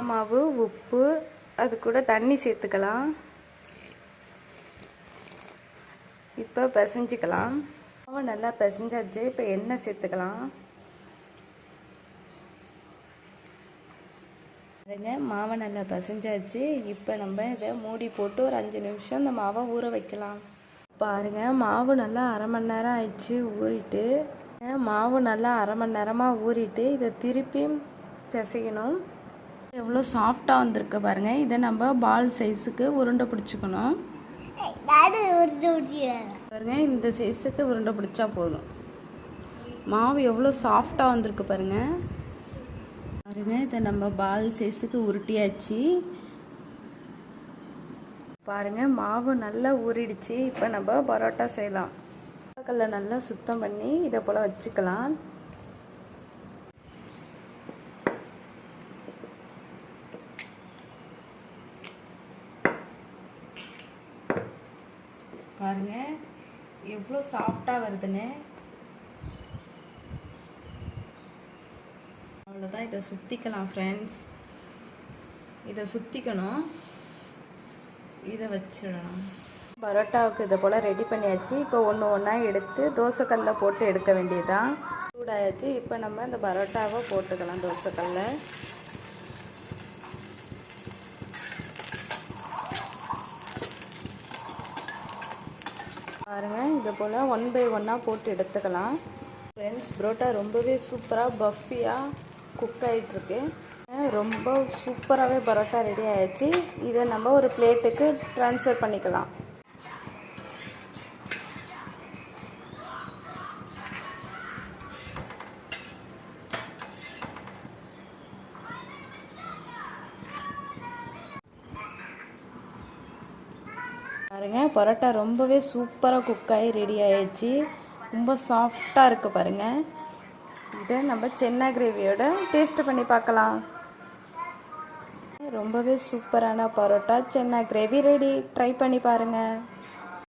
மாவு, உப்பு, அது கூட தண்ணி சேர்த்துக்கலாம். இப்போ பிசைஞ்சிக்கலாம். மாவை நல்லா பிசைஞ்சாச்சு. இப்போ எண்ணெய் சேர்த்துக்கலாம். மாவை நல்லா பிசைஞ்சாச்சு. இப்போ நம்ம இதை மூடி போட்டு ஒரு 5 நிமிஷம் இந்த மாவை ஊற வைக்கலாம். பாருங்கள், மாவு நல்லா அரை மணி நேரம் ஆயிடுச்சு ஊறிட்டு. மாவு நல்லா அரை மணி நேரமாக ஊறிட்டு இதை திருப்பி பிசையணும். எவ்வளோ சாஃப்டாக வந்திருக்கு பாருங்கள். இதை நம்ம பால் சைஸுக்கு உருண்டை பிடிச்சிக்கணும். பாருங்க, இந்த சைஸுக்கு உருண்டை பிடிச்சா போதும். மாவு எவ்வளோ சாஃப்டாக வந்திருக்கு பாருங்கள். பாருங்க, இதை நம்ம பால் சைஸுக்கு உருட்டியாச்சு. பாருங்கள், மாவு நல்லா ஊறிடுச்சு. இப்போ நம்ம பரோட்டா செய்யலாம். கல்லை நல்லா சுத்தம் பண்ணி இதை போல் வச்சுக்கலாம். பாருங்க, எவ்வளோ சாஃப்டாக வருதுன்னு. அவ்வளோதான். இதை சுற்றிக்கலாம் ஃப்ரெண்ட்ஸ். இதை சுற்றிக்கணும். இதை வச்சிடணும். பரோட்டாவுக்கு இதை போல் ரெடி பண்ணியாச்சு. இப்போ ஒன்று ஒன்றா எடுத்து தோசைக்கல்லில் போட்டு எடுக்க வேண்டியதுதான். சூடாயாச்சு. இப்போ நம்ம இந்த பரோட்டாவை போட்டுக்கலாம் தோசைக்கல்ல. பாருங்கள், இதை போல் 1 by 1 போட்டு எடுத்துக்கலாம். ஃப்ரெண்ட்ஸ், பரோட்டா ரொம்பவே சூப்பராக பஃபியாக குக் ஆகிட்டுருக்கு. ரொம்ப சூப்பராகவே பரோட்டா ரெடி ஆகிடுச்சு. இதை நம்ம ஒரு பிளேட்டுக்கு ட்ரான்ஸ்ஃபர் பண்ணிக்கலாம். பாருங்கள், பரோட்டா ரொம்பவே சூப்பராக குக் ஆகி ரெடி ஆகிடுச்சு. ரொம்ப சாஃப்டாக இருக்குது பாருங்கள். இதை நம்ம சென்னா கிரேவியோட டேஸ்ட் பண்ணி பார்க்கலாம். ரொம்பவே சூப்பரான பரோட்டா சென்னா கிரேவி ரெடி. ட்ரை பண்ணி பாருங்கள்.